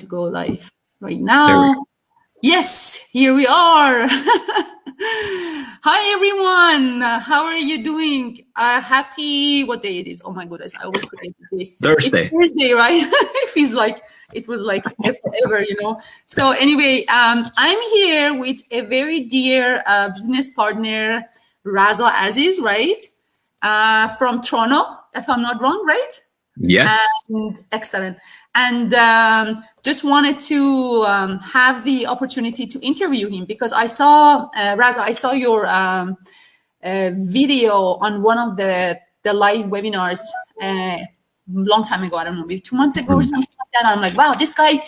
go live right There we now. go. Yes, here we are. Hi everyone. How are you doing? Happy, what day it is? Oh my goodness, I will forget the days. It's Thursday. Thursday, right? It feels like it was like forever, So anyway, I'm here with a very dear business partner, Raza Aziz, right? From Toronto, if I'm not wrong, right? Yes. And excellent. And just wanted to have the opportunity to interview him because I saw, Raza, I saw your video on one of the live webinars long time ago. I don't know, maybe 2 months ago or something like that. And I'm like, wow, this guy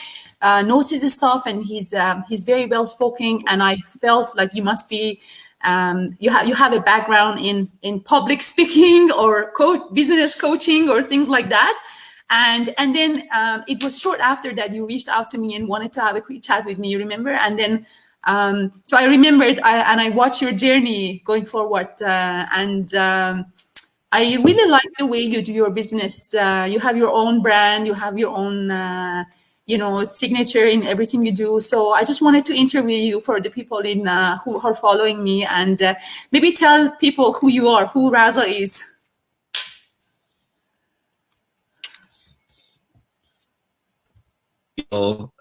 knows his stuff and he's very well spoken. And I felt like you must be you have a background in public speaking or business coaching or things like that. And then it was short after that you reached out to me and wanted to have a quick chat with me, you remember? And then so I remembered and I watched your journey going forward. I really like the way you do your business. You have your own brand, you have your own signature in everything you do. So I just wanted to interview you for the people in who are following me, and maybe tell people who you are, who Raza is. That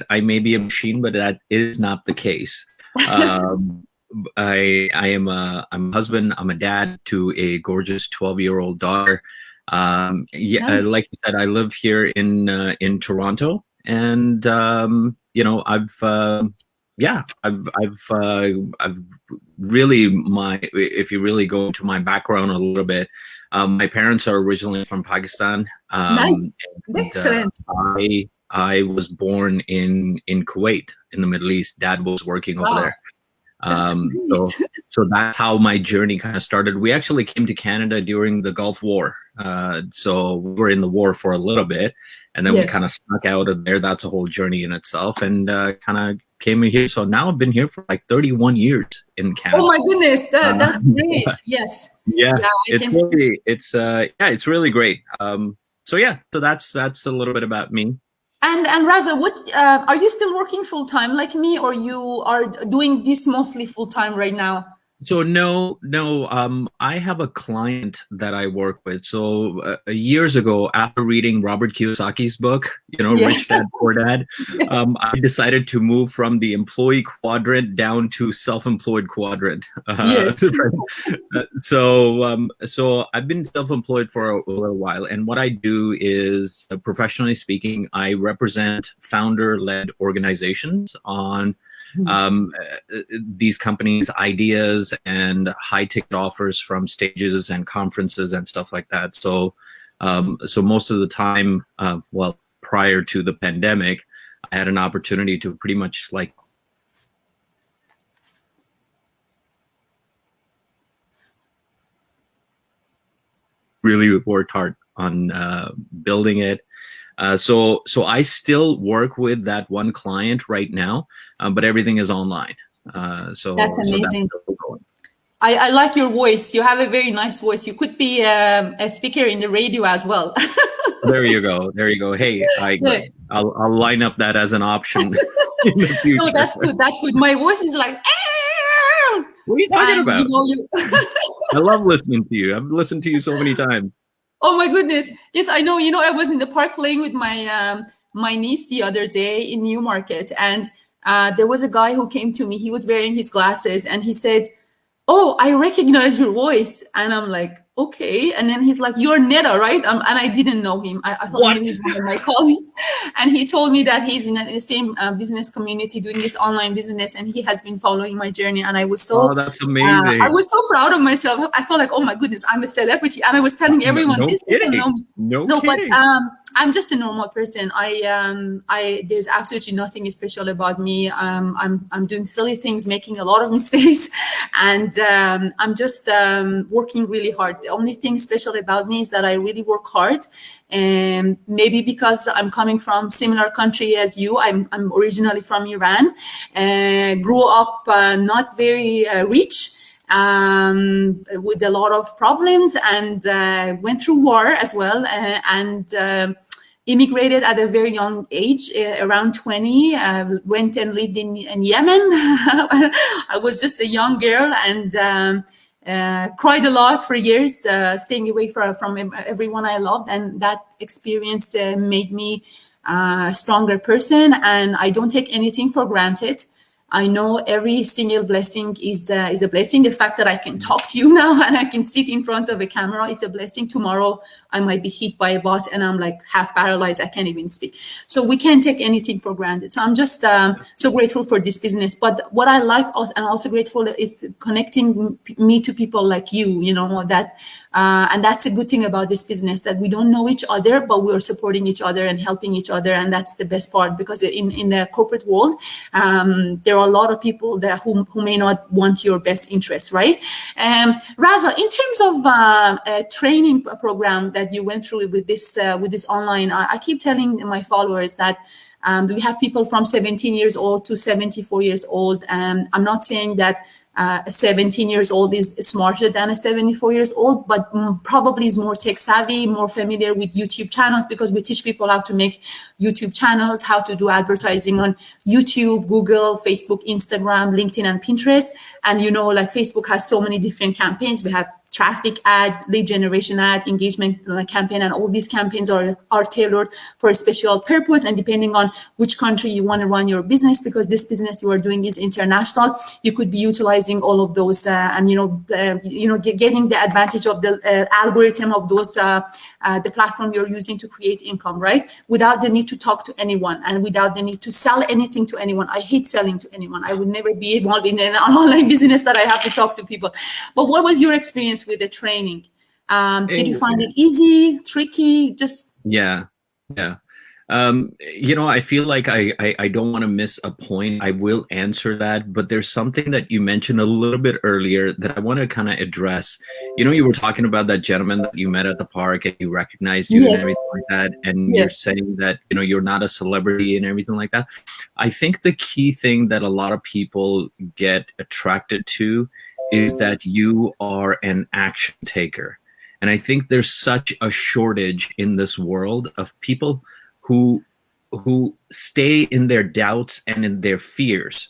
I may be a machine, but that is not the case. I'm a husband. I'm a dad to a gorgeous 12-year-old daughter. Nice. Like you said, I live here in Toronto, and I've really if you really go into my background a little bit, my parents are originally from Pakistan. Nice. Excellent. I was born in Kuwait in the Middle East. Dad was working over there. So that's how my journey kind of started. We actually came to Canada during the Gulf War. So we were in the war for a little bit, and then we kind of snuck out of there. That's a whole journey in itself, and kind of came in here. So now I've been here for like 31 years in Canada. Oh my goodness, that's great. Yes. It's really great. So that's a little bit about me. And Raza, what are you still working full time like me, or you are doing this mostly full time right now? So no. I have a client that I work with. So years ago, after reading Robert Kiyosaki's book, Rich Dad Poor Dad, I decided to move from the employee quadrant down to self-employed quadrant. So I've been self-employed for a little while, and what I do is, professionally speaking, I represent founder-led organizations on these companies' ideas and high ticket offers from stages and conferences and stuff like that. So most of the time, prior to the pandemic, I had an opportunity to pretty much really worked hard on building it. So I still work with that one client right now, but everything is online. So that's amazing. I like your voice. You have a very nice voice. You could be a speaker in the radio as well. There you go. Hey, I'll line up that as an option in the future. No, that's good. That's good. My voice is like. What are you talking about? I love listening to you. I've listened to you so many times. Oh my goodness. Yes, I know. I was in the park playing with my my niece the other day in Newmarket, and there was a guy who came to me. He was wearing his glasses, and he said, "Oh, I recognize your voice." And I'm like, "Okay." And then he's like, "You're Neda, right?" And I didn't know him. I thought maybe he's one of my colleagues. And he told me that he's in the same business community doing this online business, and he has been following my journey. And I was so, that's amazing. I was so proud of myself. I felt like, oh my goodness, I'm a celebrity. And I was telling everyone, these people know me. No, but I'm just a normal person. There's absolutely nothing special about me. I'm doing silly things, making a lot of mistakes, and I'm just working really hard. The only thing special about me is that I really work hard, and maybe because I'm coming from similar country as you. I'm originally from Iran, grew up not very rich. with a lot of problems, and went through war as well, and immigrated at a very young age, around 20, went and lived in Yemen. I was just a young girl, and cried a lot for years, staying away from everyone I loved. And that experience made me a stronger person, and I don't take anything for granted. I know every single blessing is a blessing. The fact that I can talk to you now and I can sit in front of a camera is a blessing. Tomorrow, I might be hit by a bus and I'm like half paralyzed. I can't even speak. So we can't take anything for granted. So I'm just so grateful for this business. But what I like and also grateful is connecting me to people like you, you know, that and that's a good thing about this business, that we don't know each other, but we're supporting each other and helping each other. And that's the best part, because in the corporate world, there are a lot of people that who may not want your best interest, right? Raza, in terms of a training program that you went through with this online, I keep telling my followers that we have people from 17 years old to 74 years old. I'm not saying that 17 years old is smarter than a 74 years old, but probably is more tech savvy, more familiar with YouTube channels, because we teach people how to make YouTube channels, how to do advertising on YouTube, Google, Facebook, Instagram, LinkedIn, and Pinterest. And, you know, like Facebook has so many different campaigns. We have traffic ad, lead generation ad, engagement campaign, and all these campaigns are tailored for a special purpose. And depending on which country you want to run your business, because this business you are doing is international, you could be utilizing all of those and getting the advantage of the algorithm of those the platform you're using to create income, right? Without the need to talk to anyone and without the need to sell anything to anyone. I hate selling to anyone. I would never be involved in an online business that I have to talk to people. But what was your experience with the training? Did you find it easy, tricky? Just yeah. I feel like I don't want to miss a point. I will answer that, but there's something that you mentioned a little bit earlier that I want to kind of address. You were talking about that gentleman that you met at the park and he recognized you and everything like that. And you're saying that, you're not a celebrity and everything like that. I think the key thing that a lot of people get attracted to is that you are an action taker. And I think there's such a shortage in this world of people who stay in their doubts and in their fears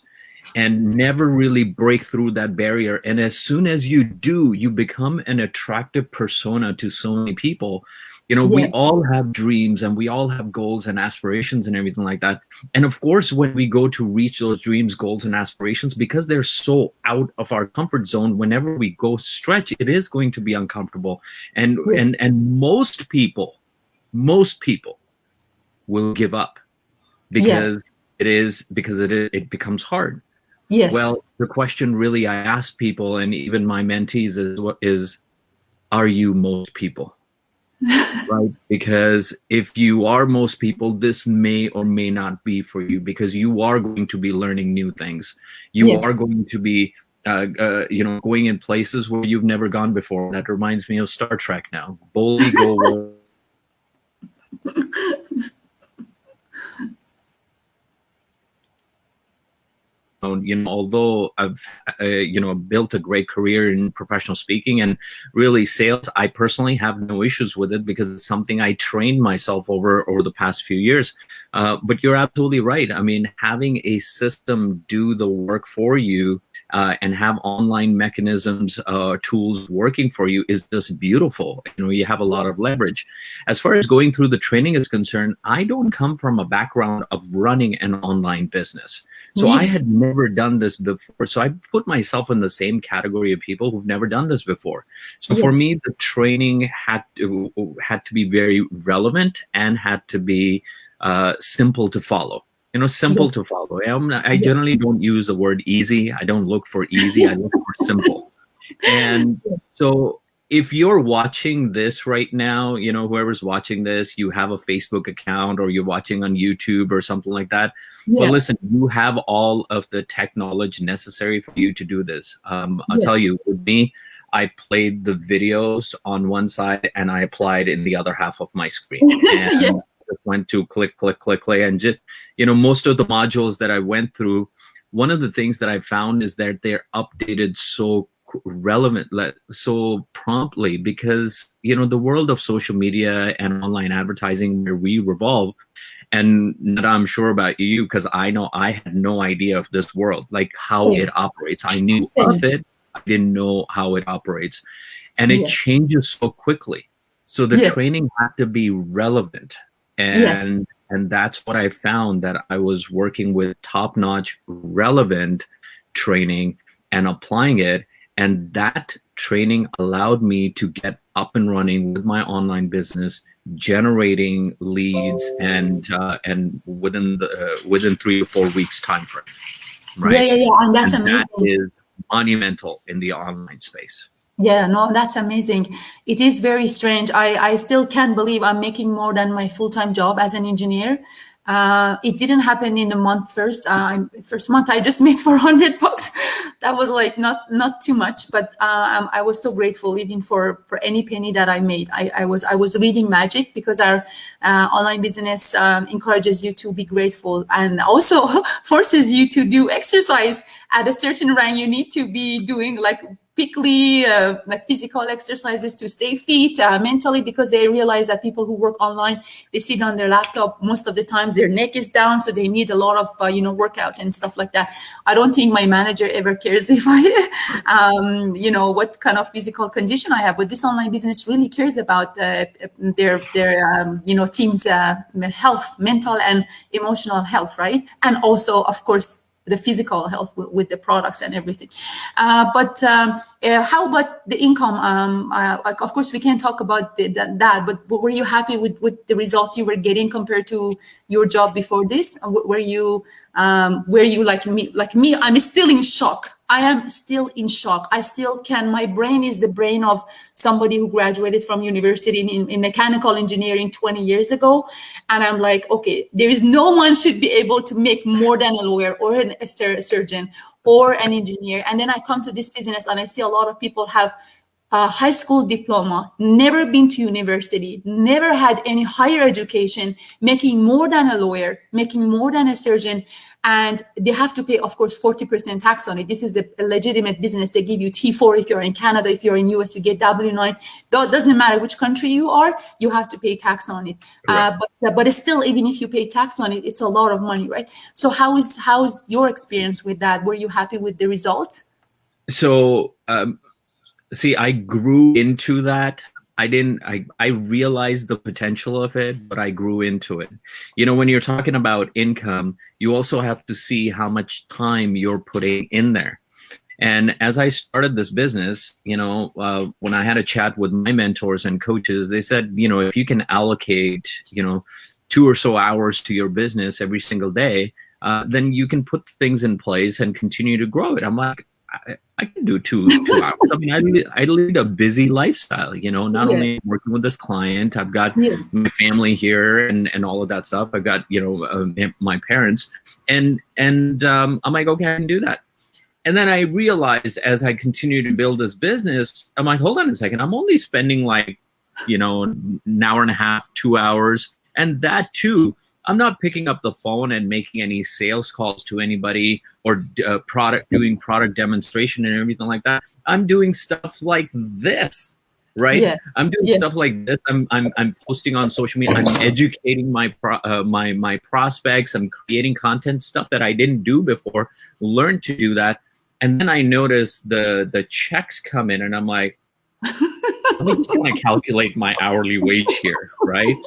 and never really break through that barrier. And as soon as you do, you become an attractive persona to so many people. We all have dreams and we all have goals and aspirations and everything like that. And of course, when we go to reach those dreams, goals, and aspirations, because they're so out of our comfort zone, whenever we go stretch, it is going to be uncomfortable. And most people will give up because it becomes hard. Yes. Well, the question really I ask people, and even my mentees, is are you most people? Right? Because if you are most people, this may or may not be for you, because you are going to be learning new things. You are going to be going in places where you've never gone before. That reminds me of Star Trek now. Boldly go. Although I've built a great career in professional speaking and really sales, I personally have no issues with it because it's something I trained myself over the past few years. But you're absolutely right. I mean, having a system do the work for you and have online mechanisms, tools working for you is just beautiful. You have a lot of leverage. As far as going through the training is concerned, I don't come from a background of running an online business. So I had never done this before. So I put myself in the same category of people who've never done this before. So for me, the training had to be very relevant and had to be simple to follow. Simple to follow. I generally don't use the word easy. I don't look for easy. I look for simple. And so if you're watching this right now, whoever's watching this, you have a Facebook account or you're watching on YouTube or something like that. Well, listen, you have all of the tech knowledge necessary for you to do this. I'll tell you, with me, I played the videos on one side and I applied in the other half of my screen. And just went to click, and just, most of the modules that I went through, one of the things that I found is that they're updated so relevant, so promptly, because the world of social media and online advertising where we revolve. And Nada, I'm sure about you, because I know I had no idea of this world, like how Yeah. it operates. I knew Same. of it, I didn't know how it operates, and it Yeah. changes so quickly. So the Yeah. training had to be relevant, Yes. and that's what I found, that I was working with top-notch, relevant training and applying it, and that training allowed me to get up and running with my online business, generating leads, and within 3 to 4 weeks time frame, Yeah, right? yeah, yeah. And that's And that amazing. is monumental in the online space. Yeah, no, that's amazing. It is very strange. I still can't believe I'm making more than my full-time job as an engineer. It didn't happen in the month first. First month I just made $400. That was like not too much, but I was so grateful even for any penny that I made. I was reading magic, because our online business encourages you to be grateful, and also forces you to do exercise at a certain rank. You need to be doing like weekly like physical exercises to stay fit mentally, because they realize that people who work online, they sit on their laptop most of the time, their neck is down, so they need a lot of workout and stuff like that. I don't think my manager ever cares if I what kind of physical condition I have, but this online business really cares about their team's health, mental and emotional health, right? And also, of course, the physical health with the products and everything. But how about the income? Like, of course, we can't talk about that, but were you happy with the results you were getting compared to your job before this? Were you like me? I'm still in shock. I am still in shock. I still can. My brain is the brain of somebody who graduated from university in mechanical engineering 20 years ago. And I'm like, okay, there is no one should be able to make more than a lawyer or a surgeon or an engineer. And then I come to this business and I see a lot of people have a high school diploma, never been to university, never had any higher education, making more than a lawyer, making more than a surgeon. And they have to pay, of course, 40% tax on it. This is a legitimate business. They give you T4 if you're in Canada. If you're in US, you get W9. Though it doesn't matter which country you are, you have to pay tax on it. But still, even if you pay tax on it, it's a lot of money, right? So how is your experience with that? Were you happy with the results? So see, I grew into that. I realized the potential of it, but I grew into it. When you're talking about income, you also have to see how much time you're putting in there. And as I started this business, when I had a chat with my mentors and coaches, they said, if you can allocate, 2 or so hours to your business every single day, then you can put things in place and continue to grow it. I'm like, I can do two hours. I mean, I lead a busy lifestyle, not only working with this client, I've got my family here and all of that stuff. I've got, my parents and I'm like, okay, I can do that. And then I realized as I continue to build this business, I'm like, hold on a second. I'm only spending like, an hour and a half, 2 hours. And that too, I'm not picking up the phone and making any sales calls to anybody or doing product demonstration and everything like that. I'm doing stuff like this, right? Yeah. I'm doing stuff like this. I'm posting on social media. I'm educating my prospects. I'm creating content, stuff that I didn't do before. Learned to do that, and then I noticed the checks come in, and I'm like, let me just kind of calculate my hourly wage here, right?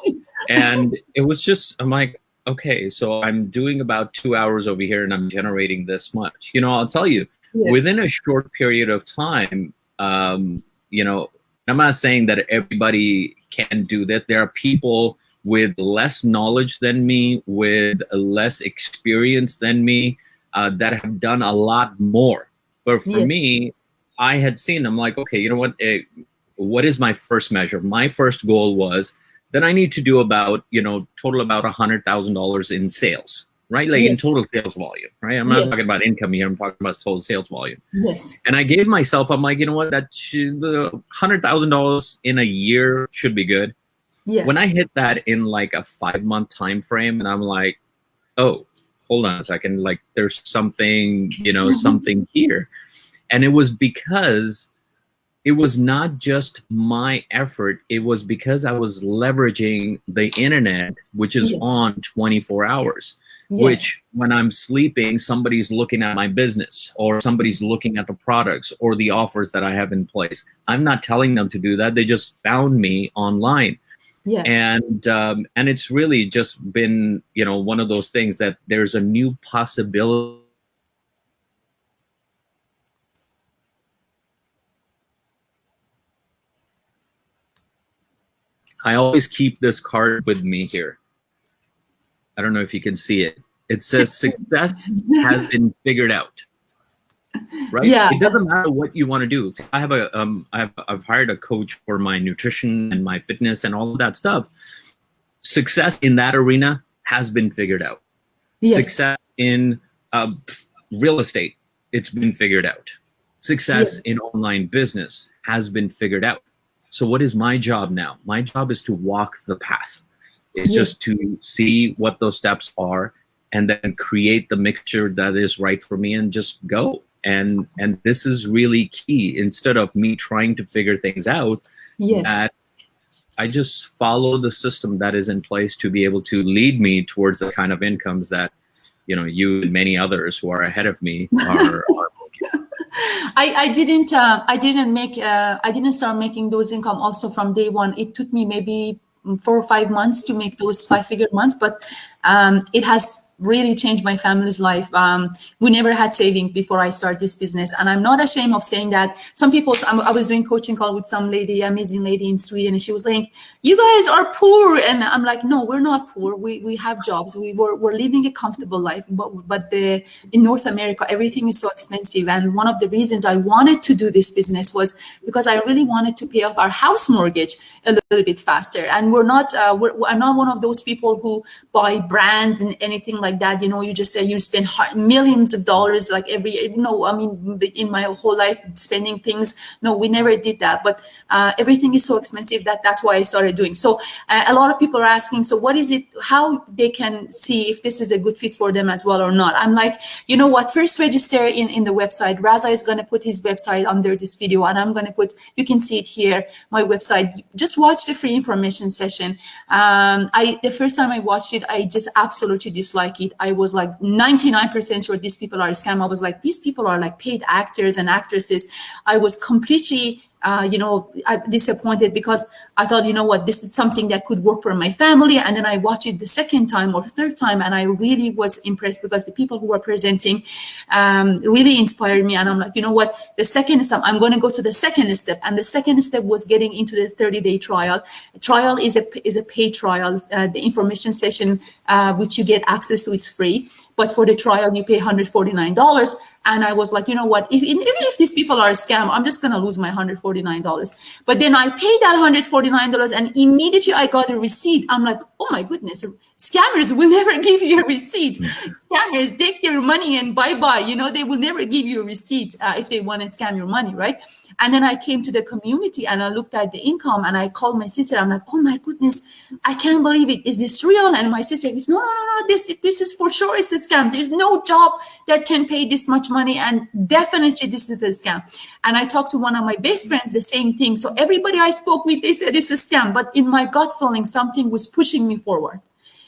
And it was just, I'm like, okay, so I'm doing about 2 hours over here and I'm generating this much. I'll tell you, within a short period of time, I'm not saying that everybody can do that. There are people with less knowledge than me, with less experience than me, that have done a lot more. But for me, I had seen, I'm like, okay, you know what is my first measure? My first goal was that I need to do about, total about $100,000 in sales, right? Like in total sales volume, right? I'm not talking about income here. I'm talking about total sales volume. Yes. And I gave myself, I'm like, that $100,000 in a year should be good. Yeah. When I hit that in like a 5-month time frame, and I'm like, oh, hold on a second, like there's something, something here. And it was because it was not just my effort. It was because I was leveraging the internet, which is Yes. on 24 hours, Yes. which when I'm sleeping, somebody's looking at my business or somebody's looking at the products or the offers that I have in place. I'm not telling them to do that. They just found me online. Yeah. And it's really just been, you know, one of those things that there's a new possibility. I always keep this card with me here. I don't know if you can see it. It says success has been figured out. Right? Yeah. It doesn't matter what you want to do. I have I've hired a coach for my nutrition and my fitness and all of that stuff. Success in that arena has been figured out. Yes. Success in real estate, it's been figured out. Success in online business has been figured out. So what is my job now? My job is to walk the path. It's just to see what those steps are and then create the mixture that is right for me and just go. And this is really key. Instead of me trying to figure things out, that I just follow the system that is in place to be able to lead me towards the kind of incomes that, you know, you and many others who are ahead of me are making. I didn't start making those income also from day one. It took me maybe 4 or 5 months to make those 5-figure months, but it has really changed my family's life. We never had savings before I started this business, and I'm not ashamed of saying that. Some people, I was doing coaching call with some lady, amazing lady in Sweden, and she was like, "You guys are poor," and I'm like, "No, we're not poor. We have jobs. We're living a comfortable life, but in North America, everything is so expensive." And one of the reasons I wanted to do this business was because I really wanted to pay off our house mortgage a little bit faster. And we're not one of those people who buy brands and anything like that. You know, you just you spend millions of dollars like every year. No, I mean, in my whole life spending things. No, we never did that. But everything is so expensive that's why I started doing. So a lot of people are asking, so what is it? How they can see if this is a good fit for them as well or not? I'm like, you know what? First register in the website. Raza is going to put his website under this video, and I'm going to put. You can see it here. My website. Just watch the free information session. The first time I watched it, I just absolutely disliked it. I was like 99% sure these people are a scam. I was like, these people are like paid actors and actresses. I was completely disappointed because I thought, you know what, this is something that could work for my family. And then I watched it the second time or third time, and I really was impressed because the people who were presenting really inspired me. And I'm like, you know what, the second step, I'm going to go to the second step. And the second step was getting into the 30-day trial. Trial is a paid trial. The information session, which you get access to, is free. But for the trial, you pay $149. And I was like, you know what, even if these people are a scam, I'm just going to lose my $149. But then I paid that $149, and immediately I got a receipt. I'm like, oh my goodness, scammers will never give you a receipt. Scammers take your money and bye-bye. You know, they will never give you a receipt if they want to scam your money, right? And then I came to the community and I looked at the income, and I called my sister. I'm like, oh my goodness, I can't believe it. Is this real? And my sister goes, no. This is for sure. It's a scam. There's no job that can pay this much money. And definitely this is a scam. And I talked to one of my best friends, the same thing. So everybody I spoke with, they said it's a scam. But in my gut feeling, something was pushing me forward.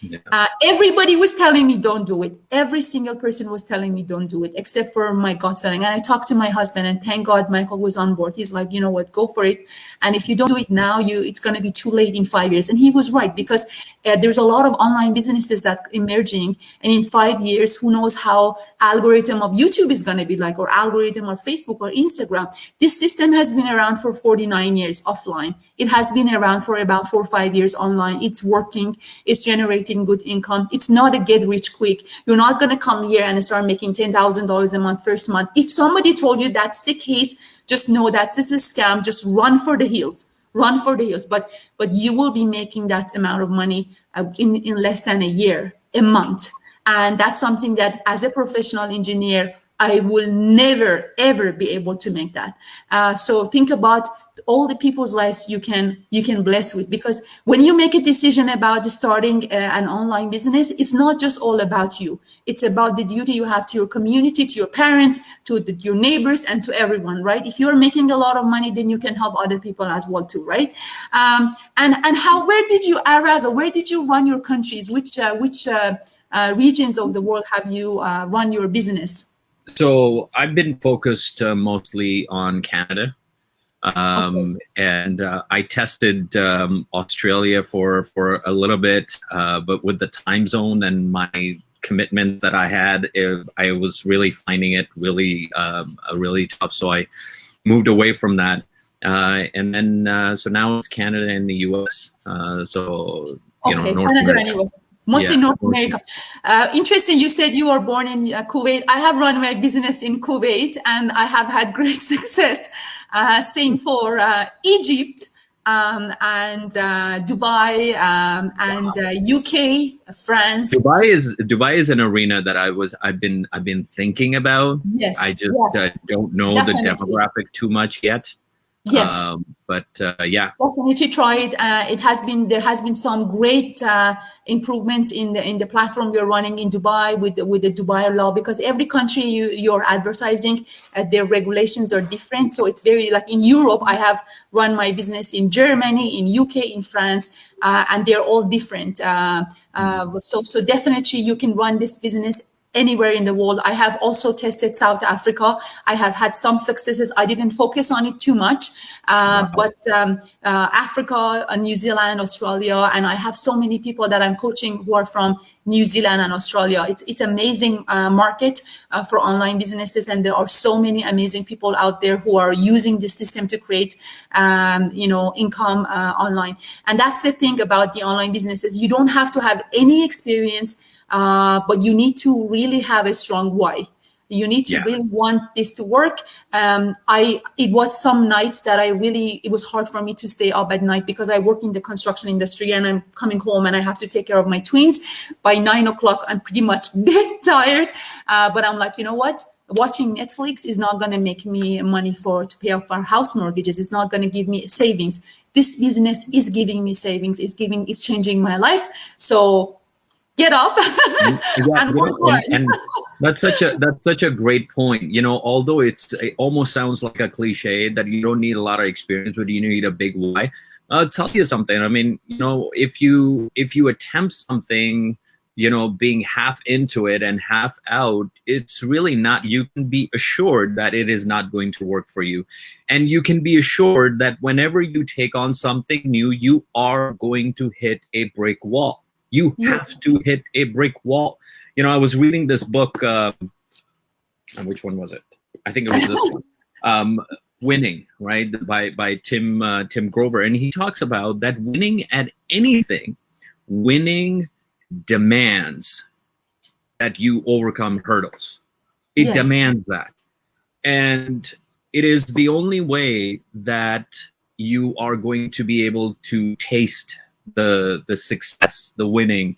Yeah. Everybody was telling me don't do it. Every single person was telling me don't do it, except for my gut feeling. And I talked to my husband, and thank God Michael was on board. He's like, you know what, go for it. And if you don't do it now, it's going to be too late in 5 years. And he was right, because there's a lot of online businesses that are emerging. And in 5 years, who knows how algorithm of YouTube is going to be like, or algorithm of Facebook or Instagram. This system has been around for 49 years offline. It has been around for about 4 or 5 years online. It's working. It's generating good income. It's not a get rich quick. You're not going to come here and start making $10,000 a month first month. If somebody told you that's the case, just know that this is a scam. Just run for the hills. Run for the hills. But you will be making that amount of money in less than a year, a month. And that's something that as a professional engineer, I will never, ever be able to make that. So think about all the people's lives you can bless with. Because when you make a decision about starting an online business, it's not just all about you. It's about the duty you have to your community, to your parents, to your neighbors, and to everyone, right? If you're making a lot of money, then you can help other people as well too, right? And where did you, Araz, or where did you run your countries? Which regions of the world have you run your business? So I've been focused mostly on Canada. And I tested Australia for a little bit, but with the time zone and my commitment that I had, I was really finding it really tough. So I moved away from that, and then so now it's Canada and the U.S. So North Canada America. and US. Mostly Yeah. North America. Interesting. You said you were born in Kuwait. I have run my business in Kuwait, and I have had great success. Same for Egypt and Dubai and UK, France. Dubai is an arena that I've been thinking about. Yes, I just don't know definitely. the demographic too much yet. Yes. But yeah, definitely try it. There has been some great improvements in the platform you're running in Dubai with the Dubai law, because every country you're advertising, their regulations are different. So it's very, like in Europe, I have run my business in Germany, in UK, in France, and they're all different. So definitely you can run this business anywhere in the world. I have also tested South Africa. I have had some successes. I didn't focus on it too much, but Africa, New Zealand, Australia, and I have so many people that I'm coaching who are from New Zealand and Australia. It's amazing market for online businesses, and there are so many amazing people out there who are using this system to create, income online. And that's the thing about the online businesses. You don't have to have any experience. But you need to really have a strong why. You need to really want this to work. It was some nights that it was hard for me to stay up at night, because I work in the construction industry and I'm coming home and I have to take care of my twins. By 9 o'clock, I'm pretty much dead tired. But I'm like, you know what? Watching Netflix is not going to make me money to pay off our house mortgages. It's not going to give me savings. This business is giving me savings. It's changing my life. So get up and work hard. And that's such a great point. Although it almost sounds like a cliche that you don't need a lot of experience, but you need a big why. I'll tell you something. I mean, if you attempt something, being half into it and half out, it's really not. You can be assured that it is not going to work for you, and you can be assured that whenever you take on something new, you are going to hit a brick wall. You have to hit a brick wall. I was reading this book. Which one was it? I think it was this one. Winning, right? By Tim Grover. And he talks about that winning at anything, winning demands that you overcome hurdles. It demands that. And it is the only way that you are going to be able to taste the success, the winning,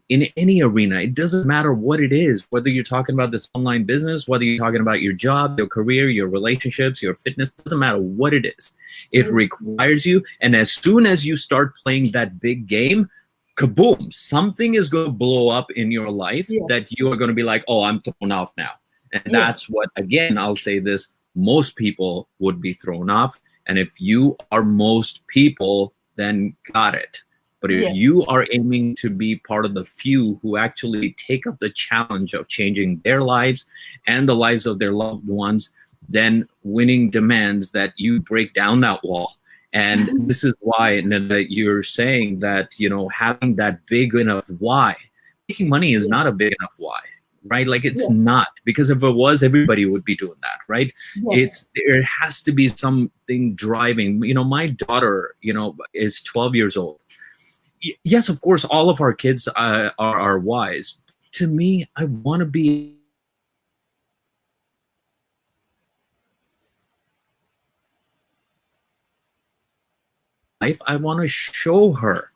in any arena. It doesn't matter what it is, whether you're talking about this online business, whether you're talking about your job, your career, your relationships, your fitness, doesn't matter what it is. It requires you. And as soon as you start playing that big game, kaboom, something is going to blow up in your life that you are going to be like, oh, I'm thrown off now. And that's what, again, I'll say this, most people would be thrown off. And if you are most people, then got it. But if you are aiming to be part of the few who actually take up the challenge of changing their lives and the lives of their loved ones, then winning demands that you break down that wall. And this is why that you're saying that, having that big enough why. Making money is not a big enough why, right? Like it's not, because if it was, everybody would be doing that, right? There has to be something driving. My daughter, is 12 years old. Yes, of course, all of our kids are wise. To me, I want to be life. I want to show her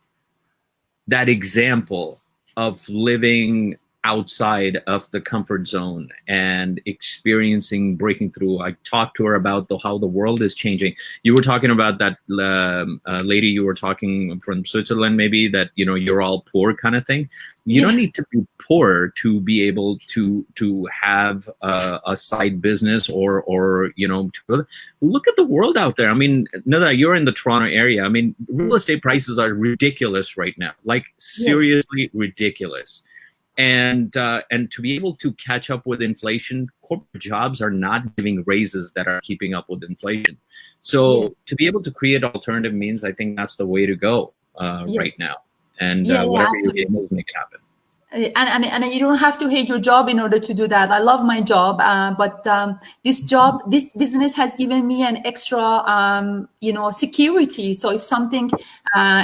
that example of living outside of the comfort zone and experiencing breaking through. I talked to her about how the world is changing. You were talking about that lady you were talking from Switzerland, maybe, that, you know, you're all poor kind of thing. You don't need to be poor to be able to have a side business or you know, to look at the world out there. I mean, Nida, you're in the Toronto area. I mean, real estate prices are ridiculous right now, like seriously ridiculous. And to be able to catch up with inflation, corporate jobs are not giving raises that are keeping up with inflation. So to be able to create alternative means, I think that's the way to go right now. And whatever you're able to make it happen. And you don't have to hate your job in order to do that. I love my job, but this business has given me an extra, you know, security. So if something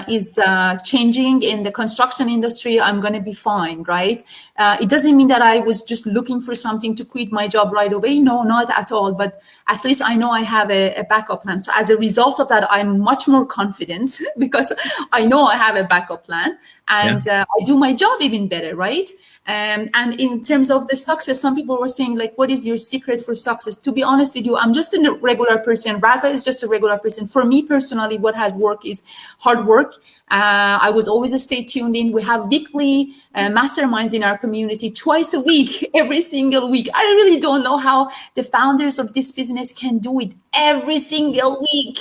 is changing in the construction industry, I'm going to be fine, right? It doesn't mean that I was just looking for something to quit my job right away. No, not at all. But at least I know I have a backup plan. So as a result of that, I'm much more confident because I know I have a backup plan. And I do my job even better, right? And in terms of the success, some people were saying, like, what is your secret for success? To be honest with you, I'm just a regular person. Raza is just a regular person. For me personally, what has worked is hard work. I was always stay tuned in. We have weekly masterminds in our community twice a week, every single week. I really don't know how the founders of this business can do it every single week.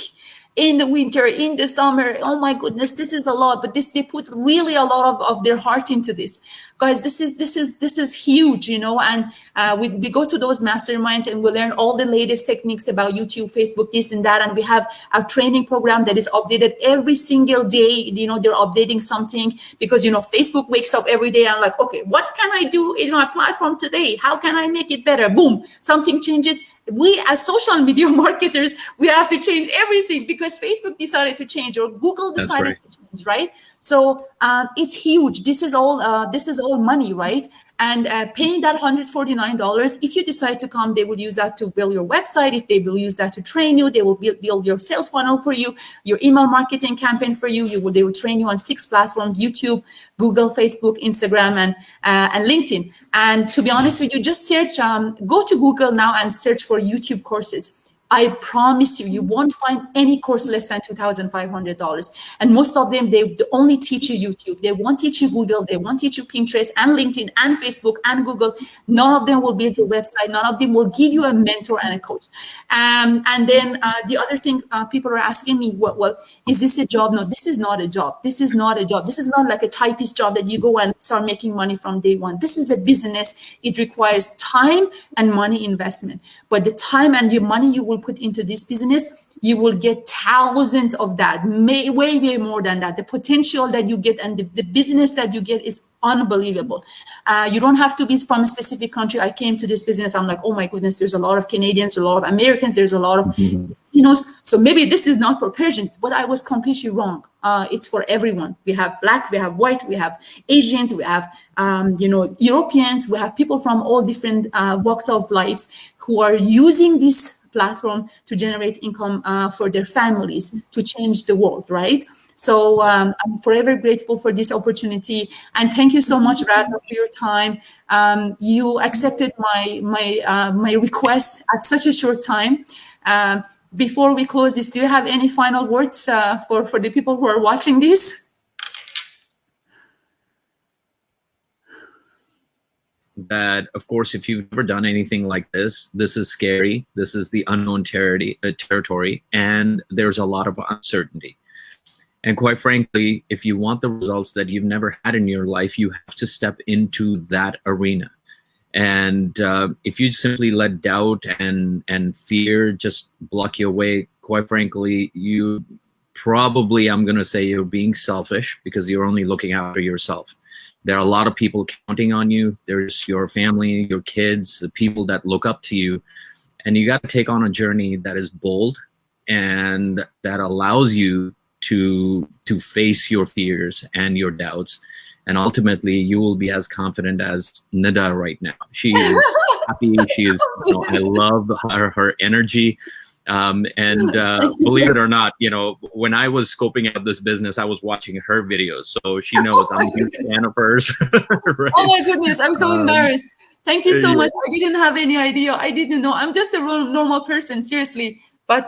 In the winter, in the summer, oh my goodness, this is a lot. But they put really a lot of their heart into this, guys. This is huge, you know. And we go to those masterminds and we learn all the latest techniques about YouTube, Facebook, this and that. And we have our training program that is updated every single day. You know, they're updating something because, you know, Facebook wakes up every day and like, okay, what can I do in my platform today? How can I make it better? Boom, something changes. We as social media marketers, we have to change everything because Facebook decided to change or Google decided to change, right? So it's huge. This is all money, right? And paying that $149, if you decide to come, they will use that to build your website. If they will use that to train you, they will build your sales funnel for you, your email marketing campaign for you. They will train you on 6 platforms: YouTube, Google, Facebook, Instagram, and LinkedIn. And to be honest with you, just search, go to Google now and search for YouTube courses. I promise you, you won't find any course less than $2,500. And most of them, they only teach you YouTube. They won't teach you Google. They won't teach you Pinterest and LinkedIn and Facebook and Google. None of them will build your website. None of them will give you a mentor and a coach. And then the other thing people are asking me, well, is this a job? No, this is not a job. This is not a job. This is not like a typist job that you go and start making money from day one. This is a business. It requires time and money investment. But the time and your money you will put into this business, you will get thousands of that, way more than that. The potential that you get and the business that you get is unbelievable. You don't have to be from a specific country. I came to this business, I'm like, oh my goodness, there's a lot of Canadians, a lot of Americans, there's a lot of Filipinos. So maybe this is not for Persians, but I was completely wrong. It's for everyone. We have Black, we have white, we have Asians, we have Europeans, we have people from all different walks of lives who are using this platform to generate income for their families, to change the world, right? So I'm forever grateful for this opportunity, and thank you so much, Raza, for your time. You accepted my request at such a short time. Before we close this, do you have any final words for the people who are watching this? That, of course, if you've never done anything like this is scary. This is the unknown territory, and there's a lot of uncertainty. And quite frankly, if you want the results that you've never had in your life, you have to step into that arena. And if you simply let doubt and fear just block your way, quite frankly, you probably, I'm going to say, you're being selfish because you're only looking after yourself. There are a lot of people counting on you. There's your family, your kids, the people that look up to you. And you got to take on a journey that is bold and that allows you to face your fears and your doubts. And ultimately, you will be as confident as Nida right now. She is happy. She is, I love her energy. And believe it or not, when I was scoping out this business, I was watching her videos, so she knows I'm a huge fan of hers. Right? Oh my goodness, I'm so embarrassed. Thank you so yeah. much. I didn't have any idea. I didn't know. I'm just a normal person, seriously. But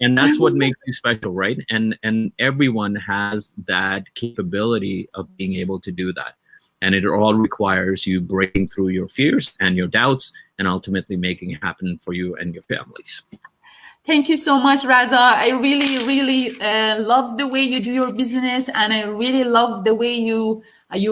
And that's what makes you special, right? And everyone has that capability of being able to do that. And it all requires you breaking through your fears and your doubts and ultimately making it happen for you and your families. Thank you so much, Raza. I really, really love the way you do your business, and I really love the way you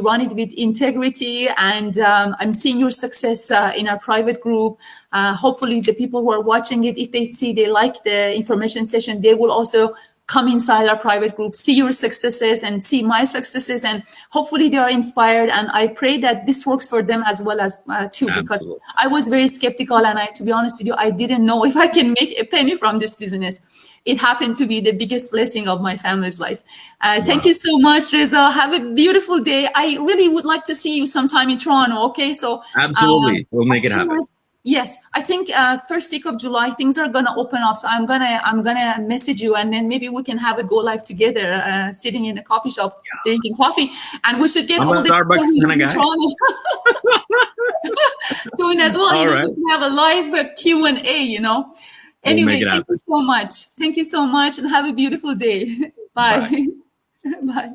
run it with integrity. And I'm seeing your success in our private group. Hopefully, the people who are watching it, if they like the information session, they will also come inside our private group, see your successes and see my successes, and hopefully they are inspired. And I pray that this works for them as well as too, because Absolutely. I was very skeptical, and to be honest with you, I didn't know if I can make a penny from this business. It happened to be the biggest blessing of my family's life. Thank you so much, Reza. Have a beautiful day. I really would like to see you sometime in Toronto. Okay, so absolutely, we'll make it happen. Yes, I think first week of July things are gonna open up. So I'm gonna message you, and then maybe we can have a go live together, sitting in a coffee shop, drinking coffee, and we should get all the Starbucks kind of guy doing as well. All right. We can have a live Q&A. Anyway, we'll thank you so much. Thank you so much, and have a beautiful day. Bye. Bye.